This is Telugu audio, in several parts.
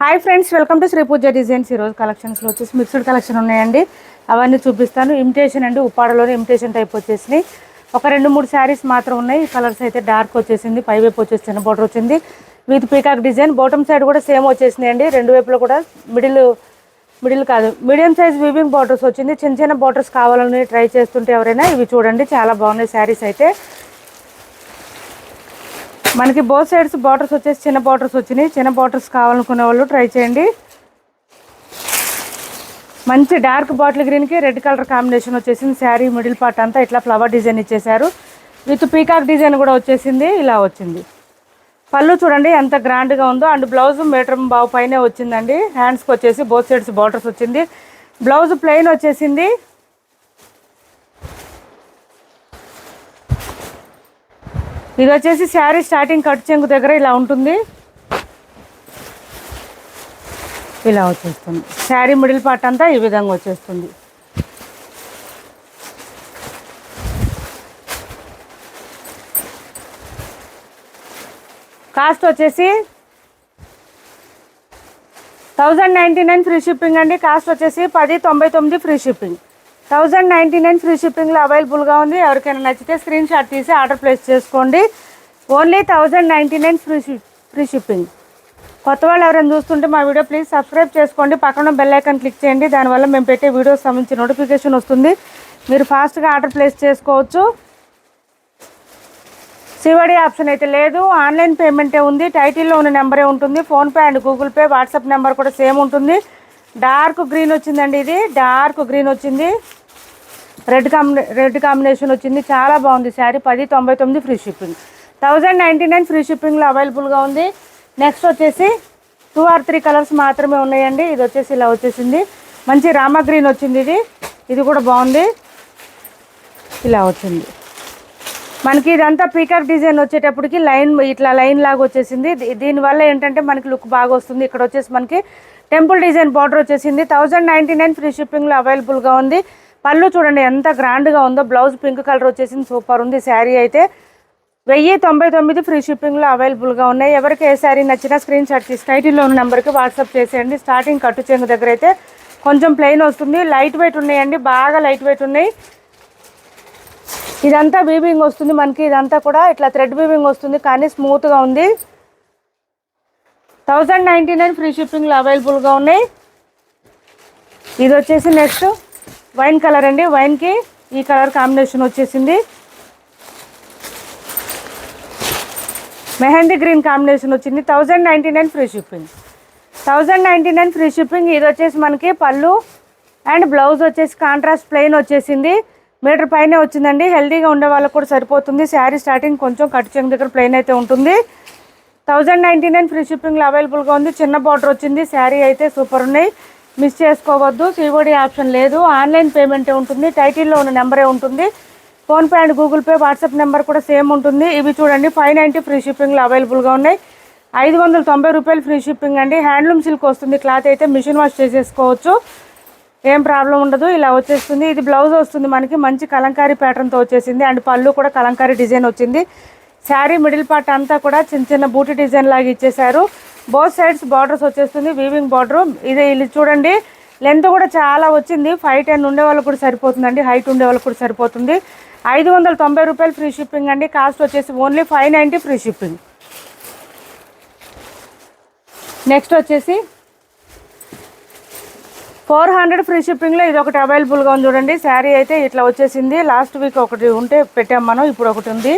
Hi friends, welcome to Shri Pooja designs. ఈరోజు కలెక్షన్స్లో వచ్చేసి మిక్స్డ్ కలెక్షన్ ఉన్నాయండి. అవన్నీ చూపిస్తాను. ఇమిటేషన్ అండి, ఉప్పాడలోనే ఇమిటేషన్ టైప్ వచ్చేసినాయి. ఒక 2-3 శారీస్ మాత్రం ఉన్నాయి. కలర్స్ అయితే డార్క్ వచ్చేసింది, పై వైపు వచ్చేసి చిన్న బోర్డర్ వచ్చింది with peacock design. Bottom side కూడా సేమ్ వచ్చేసినాయండి. రెండు వైపులో కూడా మిడిల్ కాదు, మీడియం సైజ్ వీవింగ్ బార్డర్స్ వచ్చింది. చిన్న చిన్న బార్డర్స్ కావాలని ట్రై చేస్తుంటే ఎవరైనా ఇవి చూడండి, చాలా బాగున్నాయి శారీస్ అయితే. మనకి బోత్ సైడ్స్ బార్డర్స్ వచ్చేసి చిన్న బార్డర్స్ వచ్చినాయి. చిన్న బార్డర్స్ కావాలనుకునే వాళ్ళు ట్రై చేయండి. మంచి డార్క్ బాటిల్ గ్రీన్కి రెడ్ కలర్ కాంబినేషన్ వచ్చేసింది. శారీ మిడిల్ పార్ట్ అంతా ఇట్లా ఫ్లవర్ డిజైన్ ఇచ్చేసారు. విత్ పీకాక్ డిజైన్ కూడా వచ్చేసింది. ఇలా వచ్చింది. పళ్ళు చూడండి ఎంత గ్రాండ్గా ఉందో. అండ్ బ్లౌజ్ మీటర్ బావు పైనే వచ్చిందండి. హ్యాండ్స్కి వచ్చేసి బోత్ సైడ్స్ బార్డర్స్ వచ్చింది. బ్లౌజ్ ప్లెయిన్ వచ్చేసింది. ఇది వచ్చేసి శారీ స్టార్టింగ్ కట్ చెంగు దగ్గర ఇలా ఉంటుంది. ఇలా వచ్చేస్తుంది. శారీ మిడిల్ పార్ట్ అంతా ఈ విధంగా వచ్చేస్తుంది. కాస్ట్ వచ్చేసి 1099 ఫ్రీ షిప్పింగ్ అండి. కాస్ట్ వచ్చేసి 1099 ఫ్రీ షిప్పింగ్. 1099 ఫ్రీ షిప్పింగ్లో అవైలబుల్గా ఉంది. ఎవరికైనా నచ్చితే స్క్రీన్ షాట్ తీసి ఆర్డర్ ప్లేస్ చేసుకోండి. Only 1099 free shipping. కొత్త వాళ్ళు ఎవరైనా చూస్తుంటే మా వీడియో ప్లీజ్ సబ్స్క్రైబ్ చేసుకోండి. పక్కన బెల్ ఐకాన్ క్లిక్ చేయండి. దానివల్ల మేము పెట్టే వీడియోస్ సంబంధించి నోటిఫికేషన్ వస్తుంది. మీరు ఫాస్ట్గా ఆర్డర్ ప్లేస్ చేసుకోవచ్చు. సివడి ఆప్షన్ అయితే లేదు, ఆన్లైన్ పేమెంటే ఉంది. టైటిల్లో ఉన్న నెంబరే ఉంటుంది. PhonePe and Google pay, WhatsApp number కూడా సేమ్ ఉంటుంది. డార్క్ గ్రీన్ వచ్చిందండి. ఇది డార్క్ గ్రీన్ వచ్చింది. రెడ్ కాంబినేషన్ వచ్చింది. చాలా బాగుంది శారీ. 1099 free shipping. 1099 ఫ్రీ షిప్పింగ్లో అవైలబుల్గా ఉంది. నెక్స్ట్ వచ్చేసి 2 or 3 కలర్స్ మాత్రమే ఉన్నాయండి. ఇది వచ్చేసి ఇలా వచ్చేసింది. మంచి రామా గ్రీన్ వచ్చింది. ఇది కూడా బాగుంది. ఇలా వచ్చింది. మనకి ఇదంతా పీకాక్ డిజైన్ వచ్చేటప్పటికి ఇట్లా లైన్ లాగా వచ్చేసింది. దీనివల్ల ఏంటంటే మనకి లుక్ బాగా వస్తుంది. ఇక్కడ వచ్చేసి మనకి టెంపుల్ డిజైన్ బార్డర్ వచ్చేసింది. 1099 ఫ్రీ షిప్పింగ్లో అవైలబుల్గా ఉంది. పళ్ళు చూడండి ఎంత గ్రాండ్గా ఉందో. బ్లౌజ్ పింక్ కలర్ వచ్చేసింది. సూపర్ ఉంది శారీ అయితే. 1099 ఫ్రీ షిప్పింగ్లో అవైలబుల్గా ఉన్నాయి. ఎవరికి ఏ శారీ నచ్చినా స్క్రీన్ షాట్ తీసి టైటిల్లో ఉన్న నెంబర్కి వాట్సాప్ చేసేయండి. స్టార్టింగ్ కట్టు చెంగు దగ్గర అయితే కొంచెం ప్లెయిన్ వస్తుంది. లైట్ వెయిట్ ఉన్నాయండి, బాగా లైట్ వెయిట్ ఉన్నాయి. ఇదంతా వీవింగ్ వస్తుంది మనకి. ఇదంతా కూడా ఇట్లా థ్రెడ్ వీవింగ్ వస్తుంది, కానీ స్మూత్గా ఉంది. 1099 ఫ్రీ షిప్పింగ్లో అవైలబుల్గా ఉన్నాయి. ఇది వచ్చేసి నెక్స్ట్ వైన్ కలర్ అండి. వైన్కి ఈ కలర్ కాంబినేషన్ వచ్చేసింది. మెహందీ గ్రీన్ కాంబినేషన్ వచ్చింది. 1099 ఫ్రీ షిప్పింగ్. 1099 free shipping. ఇది వచ్చేసి మనకి పళ్ళు అండ్ బ్లౌజ్ వచ్చేసి కాంట్రాస్ట్ ప్లెయిన్ వచ్చేసింది. మీటర్ పైనే వచ్చిందండి. హెల్దీగా ఉండే వాళ్ళకు కూడా సరిపోతుంది. శారీ స్టార్టింగ్ కొంచెం కట్ చెంగు దగ్గర ప్లెయిన్ అయితే ఉంటుంది. 1099 ఫ్రీ షిప్పింగ్లో అవైలబుల్గా ఉంది. చిన్న బార్డర్ వచ్చింది. శారీ అయితే సూపర్ ఉన్నాయి, మిస్ చేసుకోవద్దు. సిఓడి ఆప్షన్ లేదు, ఆన్లైన్ పేమెంటే ఉంటుంది. టైటిల్లో ఉన్న నెంబరే ఉంటుంది. PhonePe and Google pay, WhatsApp number కూడా సేమ్ ఉంటుంది. ఇవి చూడండి 590 ఫ్రీ షిప్పింగ్లో అవైలబుల్గా ఉన్నాయి. 590 రూపాయలు ఫ్రీ షిప్పింగ్ అండి. హ్యాండ్లూమ్ సిల్క్ వస్తుంది. క్లాత్ అయితే మిషన్ వాష్ చేసేసుకోవచ్చు, ఏం ప్రాబ్లం ఉండదు. ఇలా వచ్చేస్తుంది. ఇది బ్లౌజ్ వస్తుంది మనకి. మంచి కలంకారీ ప్యాటర్న్తో వచ్చేసింది. అండ్ పళ్ళు కూడా కలంకారీ డిజైన్ వచ్చింది. శారీ మిడిల్ పార్ట్ అంతా కూడా చిన్న చిన్న బూటీ డిజైన్ లాగా ఇచ్చేసారు. బోత్ సైడ్స్ బార్డర్స్ వచ్చేస్తుంది, వీవింగ్ బార్డర్. ఇది చూడండి లెంత్ కూడా చాలా వచ్చింది. 5'10" ఉండే వాళ్ళకి కూడా సరిపోతుందండి, హైట్ ఉండే వాళ్ళకి కూడా సరిపోతుంది. 590 రూపాయలు ఫ్రీ షిప్పింగ్ అండి. కాస్ట్ వచ్చేసి ఓన్లీ 590 ఫ్రీ షిప్పింగ్. నెక్స్ట్ వచ్చేసి 400 ఫ్రీ షిప్పింగ్లో ఇది ఒకటి అవైలబుల్గా ఉంది. చూడండి శారీ అయితే ఇట్లా వచ్చేసింది. లాస్ట్ వీక్ ఒకటి ఉంటే పెట్టాం మనం, ఇప్పుడు ఒకటి ఉంది.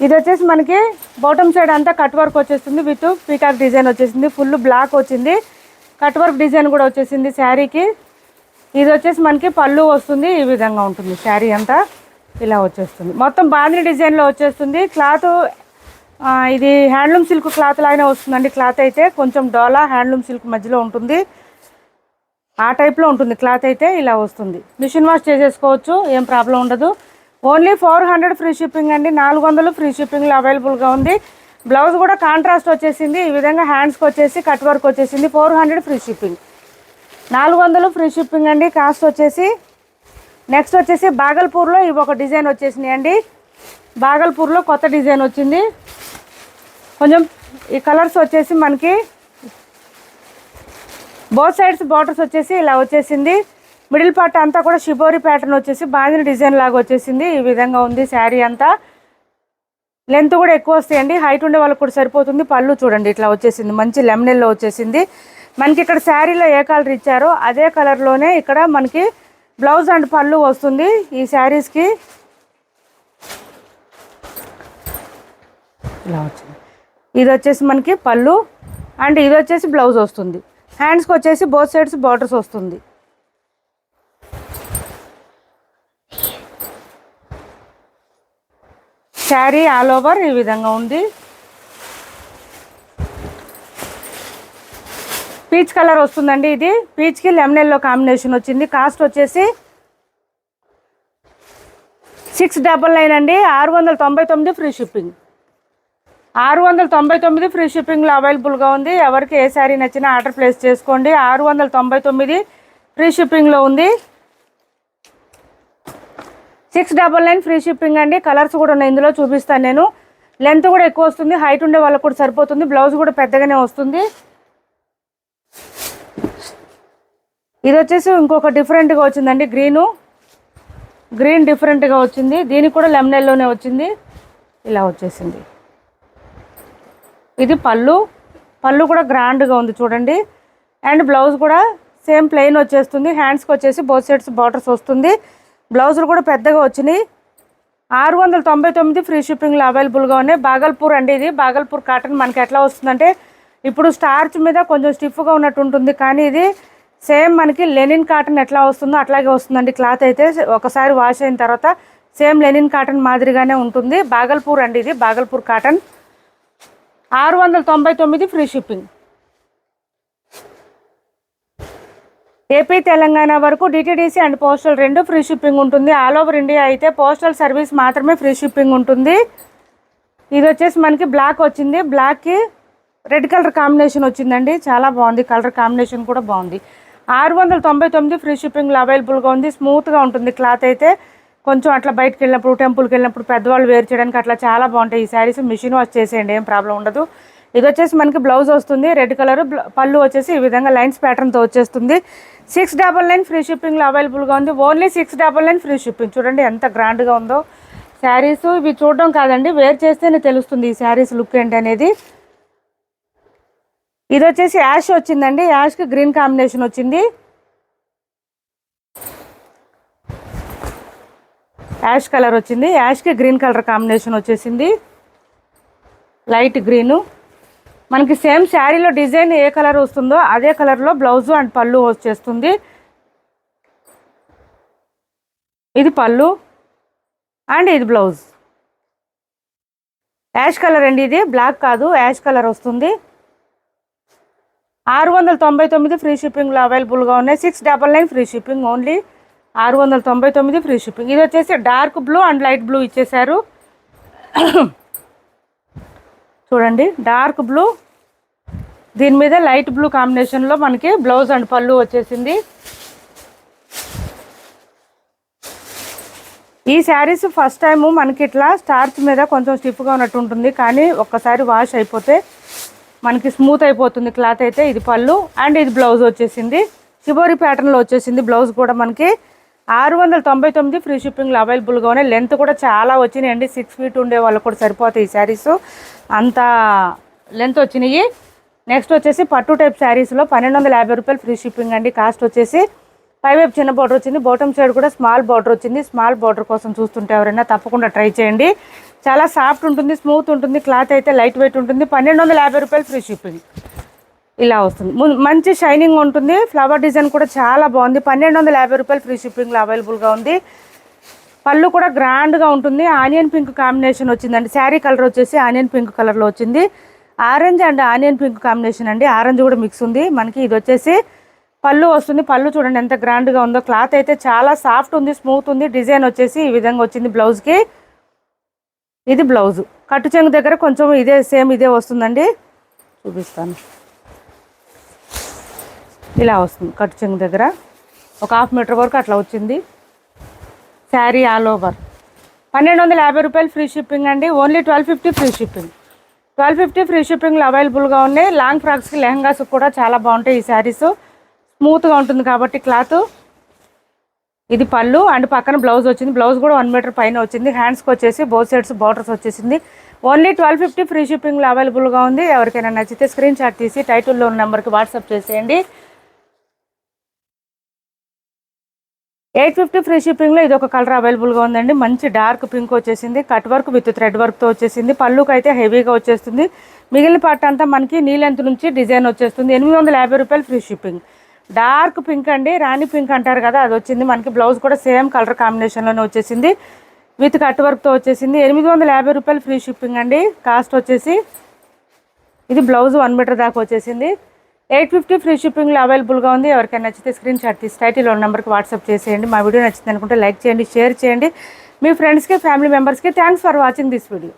ఇది వచ్చేసి మనకి బాటమ్ సైడ్ అంతా కట్ వర్క్ వచ్చేస్తుంది. విత్ పీకాక్ డిజైన్ వచ్చేసింది. ఫుల్ బ్లాక్ వచ్చింది. కట్ వర్క్ డిజైన్ కూడా వచ్చేసింది శారీకి. ఇది వచ్చేసి మనకి పళ్ళు వస్తుంది. ఈ విధంగా ఉంటుంది శారీ అంతా. ఇలా వచ్చేస్తుంది. మొత్తం బాందిని డిజైన్లో వచ్చేస్తుంది. క్లాత్ ఇది హ్యాండ్లూమ్ సిల్క్ క్లాత్ లాగానే వస్తుందండి. క్లాత్ అయితే కొంచెం డోలా హ్యాండ్లూమ్ సిల్క్ మధ్యలో ఉంటుంది, ఆ టైప్లో ఉంటుంది క్లాత్ అయితే. ఇలా వస్తుంది. మిషన్ వాష్ చేసేసుకోవచ్చు, ఏం ప్రాబ్లం ఉండదు. ఓన్లీ 400 ఫ్రీ షిప్పింగ్ అండి. 400 ఫ్రీ షిప్పింగ్లో అవైలబుల్గా ఉంది. బ్లౌజ్ కూడా కాంట్రాస్ట్ వచ్చేసింది. ఈ విధంగా హ్యాండ్స్కి వచ్చేసి కట్ వర్క్ వచ్చేసింది. 400 ఫ్రీ షిప్పింగ్. 400 ఫ్రీ షిప్పింగ్ అండి. కాస్ట్ వచ్చేసి నెక్స్ట్ వచ్చేసి బాగల్పూర్లో ఇవి ఒక డిజైన్ వచ్చేసినాయి అండి. బాగల్పూర్లో కొత్త డిజైన్ వచ్చింది. కొంచెం ఈ కలర్స్ వచ్చేసి మనకి బోత్ సైడ్స్ బార్డర్స్ వచ్చేసి ఇలా వచ్చేసింది. మిడిల్ పార్ట్ అంతా కూడా షిబోరి ప్యాటర్న్ వచ్చేసి బాందిని డిజైన్ లాగా వచ్చేసింది. ఈ విధంగా ఉంది శారీ అంతా. లెంత్ కూడా ఎక్కువ వస్తాయండి, హైట్ ఉండే వాళ్ళకి కూడా సరిపోతుంది. పళ్ళు చూడండి ఇట్లా వచ్చేసింది, మంచి లెమనెల్లో వచ్చేసింది. మనకి ఇక్కడ శారీలో ఏ కలర్ ఇచ్చారో అదే కలర్లోనే ఇక్కడ మనకి బ్లౌజ్ అండ్ పళ్ళు వస్తుంది ఈ శారీస్కి. ఇలా వచ్చింది. ఇది వచ్చేసి మనకి పళ్ళు అండ్ ఇది వచ్చేసి బ్లౌజ్ వస్తుంది. హ్యాండ్స్కి వచ్చేసి బోత్ సైడ్స్ బార్డర్స్ వస్తుంది. శారీ ఆల్ ఓవర్ ఈ విధంగా ఉంది. పీచ్ కలర్ వస్తుందండి. ఇది పీచ్కి లెమన్ ఎల్లో కాంబినేషన్ వచ్చింది. కాస్ట్ వచ్చేసి 699 అండి. 699 ఫ్రీ షిప్పింగ్. 699 ఫ్రీ షిప్పింగ్లో అవైలబుల్గా ఉంది. ఎవరికి ఏ శారీ నచ్చినా ఆర్డర్ ప్లేస్ చేసుకోండి. 699 ఫ్రీ షిప్పింగ్లో ఉంది. 699 ఫ్రీ షిప్పింగ్ అండి. కలర్స్ కూడా ఉన్నాయి, ఇందులో చూపిస్తాను నేను. లెంత్ కూడా ఎక్కువ వస్తుంది, హైట్ ఉండే వాళ్ళకు కూడా సరిపోతుంది. బ్లౌజ్ కూడా పెద్దగానే వస్తుంది. ఇది వచ్చేసి ఇంకొక డిఫరెంట్గా వచ్చిందండి. గ్రీన్ డిఫరెంట్గా వచ్చింది. దీనికి కూడా లెమన్ ఎల్లోనే వచ్చింది. ఇలా వచ్చేసింది. ఇది పళ్ళు కూడా గ్రాండ్గా ఉంది చూడండి. అండ్ బ్లౌజ్ కూడా సేమ్ ప్లెయిన్ వచ్చేస్తుంది. హ్యాండ్స్కి వచ్చేసి బోత్ సైడ్స్ బార్డర్స్ వస్తుంది. బ్లౌజులు కూడా పెద్దగా వచ్చినాయి. 699 ఫ్రీ షిప్పింగ్లో అవైలబుల్గా ఉన్నాయి. బాగల్పూర్ అండి. ఇది బాగల్పూర్ కాటన్ మనకి ఎట్లా వస్తుందంటే ఇప్పుడు స్టార్చ్ మీద కొంచెం స్టిఫ్గా ఉన్నట్టు ఉంటుంది, కానీ ఇది సేమ్ మనకి లెనిన్ కాటన్ ఎట్లా వస్తుందో అట్లాగే వస్తుందండి. క్లాత్ అయితే ఒకసారి వాష్ అయిన తర్వాత సేమ్ లెనిన్ కాటన్ మాదిరిగానే ఉంటుంది. బాగల్పూర్ అండి. ఇది Bhagalpur cotton. 699 free shipping. AP Telangana వరకు DTDC and postal 2 free shipping ఉంటుంది. ఆల్ ఓవర్ ఇండియా అయితే పోస్టల్ సర్వీస్ మాత్రమే ఫ్రీ షిప్పింగ్ ఉంటుంది. ఇది వచ్చేసి మనకి బ్లాక్ వచ్చింది. బ్లాక్కి రెడ్ కలర్ కాంబినేషన్ వచ్చిందండి. చాలా బాగుంది, కలర్ కాంబినేషన్ కూడా బాగుంది. 699 ఫ్రీ షిప్పింగ్లో అవైలబుల్గా ఉంది. స్మూత్గా ఉంటుంది క్లాత్ అయితే. కొంచెం అట్లా బయటకు వెళ్ళినప్పుడు, టెంపుల్కి వెళ్ళినప్పుడు పెద్దవాళ్ళు వేర్ చేయడానికి అట్లా చాలా బాగుంటాయి ఈ శారీస్. మిషన్ వాష్ చేసేయండి, ఏం ప్రాబ్లం ఉండదు. ఇది వచ్చేసి మనకి బ్లౌజ్ వస్తుంది రెడ్ కలర్. పళ్ళు వచ్చేసి ఈ విధంగా లైన్స్ ప్యాటర్న్తో వచ్చేస్తుంది. 699 ఫ్రీ షిప్పింగ్లో అవైలబుల్గా ఉంది. Only 699 free shipping. చూడండి ఎంత గ్రాండ్గా ఉందో శారీస్. ఇవి చూడడం కాదండి, వేర్ చేస్తేనే తెలుస్తుంది ఈ శారీస్ లుక్ ఏంటి అనేది. ఇది వచ్చేసి యాష్ వచ్చిందండి. యాష్కి గ్రీన్ కాంబినేషన్ వచ్చింది. యాష్ కలర్ వచ్చింది. యాష్కి గ్రీన్ కలర్ కాంబినేషన్ వచ్చేసింది. Light green. మనకి సేమ్ శారీలో డిజైన్ ఏ కలర్ వస్తుందో అదే కలర్లో బ్లౌజు అండ్ పళ్ళు వచ్చేస్తుంది. ఇది పళ్ళు అండ్ ఇది బ్లౌజ్. యాష్ కలర్ అండి. ఇది బ్లాక్ కాదు, యాష్ కలర్ వస్తుంది. 699 ఫ్రీ షిప్పింగ్లో అవైలబుల్గా ఉన్నాయి. 699 free shipping. Only 699 free shipping. ఇది వచ్చేసి dark blue and light blue ఇచ్చేసారు. చూడండి డార్క్ బ్లూ, దీని మీద లైట్ బ్లూ కాంబినేషన్లో మనకి బ్లౌజ్ అండ్ పళ్ళు వచ్చేసింది. ఈ శారీస్ ఫస్ట్ టైము మనకి ఇట్లా స్టార్చ్ మీద కొంచెం స్టిఫ్గా ఉన్నట్టు ఉంటుంది, కానీ ఒక్కసారి వాష్ అయిపోతే మనకి స్మూత్ అయిపోతుంది క్లాత్ అయితే. ఇది పళ్ళు అండ్ ఇది బ్లౌజ్ వచ్చేసింది. షిబోరి ప్యాటర్న్లో వచ్చేసింది బ్లౌజ్ కూడా మనకి. 699 ఫ్రీ షిప్పింగ్లో అవైలబుల్గా ఉన్నాయి. లెంత్ కూడా చాలా వచ్చినాయండి. 6 ఫీట్ ఉండే వాళ్ళకు కూడా సరిపోతాయి ఈ శారీస్, అంత లెంత్ వచ్చినాయి. నెక్స్ట్ వచ్చేసి పట్టు టైప్ శారీస్లో 1250 రూపాయలు ఫ్రీ షిప్పింగ్ అండి. కాస్ట్ వచ్చేసి పైవైపు చిన్న బార్డర్ వచ్చింది, బాటమ్ సైడ్ కూడా స్మాల్ బార్డర్ వచ్చింది. స్మాల్ బార్డర్ కోసం చూస్తుంటే ఎవరైనా తప్పకుండా ట్రై చేయండి. చాలా సాఫ్ట్ ఉంటుంది, స్మూత్ ఉంటుంది. క్లాత్ అయితే లైట్ వెయిట్ ఉంటుంది. 1250 రూపాయలు ఫ్రీ షిప్పింగ్. ఇలా వస్తుంది. మంచి షైనింగ్ ఉంటుంది. ఫ్లవర్ డిజైన్ కూడా చాలా బాగుంది. 1250 రూపాయలు ఫ్రీ షిప్పింగ్లో అవైలబుల్గా ఉంది. పళ్ళు కూడా గ్రాండ్గా ఉంటుంది. ఆనియన్ పింక్ కాంబినేషన్ వచ్చిందండి. శారీ కలర్ వచ్చేసి ఆనియన్ పింక్ కలర్లో వచ్చింది. Orange and onion pink combination అండి. ఆరెంజ్ కూడా మిక్స్ ఉంది మనకి. ఇది వచ్చేసి పళ్ళు వస్తుంది. పళ్ళు చూడండి ఎంత గ్రాండ్గా ఉందో. క్లాత్ అయితే చాలా సాఫ్ట్ ఉంది, స్మూత్ ఉంది. డిజైన్ వచ్చేసి ఈ విధంగా వచ్చింది బ్లౌజ్కి. ఇది బ్లౌజు. కట్టు చెంగు దగ్గర కొంచెం ఇదే సేమ్ ఇదే వస్తుందండి. చూపిస్తాను. ఇలా వస్తుంది కట్టు చెంగు దగ్గర. ఒక 1/2 మీటర్ వరకు అట్లా వచ్చింది. శారీ ఆల్ ఓవర్ 1250 రూపాయలు ఫ్రీ షిప్పింగ్ అండి. Only 1250 free shipping. 1250 ఫ్రీ షిప్పింగ్లో అవైలబుల్గా ఉన్నాయి. లాంగ్ ఫ్రాక్స్కి లెహంగాస్ కూడా చాలా బాగుంటాయి ఈ శారీస్. స్మూత్గా ఉంటుంది కాబట్టి క్లాత్. ఇది పళ్ళు అండ్ పక్కన బ్లౌజ్ వచ్చింది. బ్లౌజ్ కూడా 1 మీటర్ పైన వచ్చింది. హ్యాండ్స్కి వచ్చేసి బోత్ సైడ్స్ బార్డర్స్ వచ్చేసింది. ఓన్లీ 1250 ఫ్రీ షిప్పింగ్లో అవైలబుల్గా ఉంది. ఎవరికైనా నచ్చితే స్క్రీన్ షాట్ తీసి టైటిల్లో ఉన్న నెంబర్కి వాట్సాప్ చేసేయండి. 850 ఫ్రీ షిప్పింగ్లో ఇది ఒక కలర్ అవైలబుల్గా ఉందండి. మంచి డార్క్ పింక్ వచ్చేసింది. కట్ వర్క్ విత్ థ్రెడ్ వర్క్తో వచ్చేసింది. పళ్ళుకి అయితే హెవీగా వచ్చేస్తుంది. మిగిలిన పార్ట్ అంతా మనకి నీ లెంత్ నుంచి డిజైన్ వచ్చేస్తుంది. 850 రూపాయలు ఫ్రీ షిప్పింగ్. డార్క్ పింక్ అండి, రాణి పింక్ అంటారు కదా, అది వచ్చింది మనకి. బ్లౌజ్ కూడా సేమ్ కలర్ కాంబినేషన్లోనే వచ్చేసింది. విత్ కట్ వర్క్తో వచ్చేసింది. 850 రూపాయలు ఫ్రీ షిప్పింగ్ అండి. కాస్ట్ వచ్చేసి ఇది బ్లౌజ్ 1 మీటర్ దాకా వచ్చేసింది. 850 ఫ్రీ షిప్పింగ్లో అవైలబుల్గా ఉంది. ఎవరికైనా నచ్చితే స్క్రీన్ షాట్ తీసి టైటిల్లో నెంబర్కి వాట్సాప్ చేసేయండి. మా వీడియో నచ్చింది అనుకుంటే లైక్ చేయండి, షేర్ చేయండి మీ ఫ్రెండ్స్కి, ఫ్యామిలీ మెంబర్స్కి. Thanks for watching this video.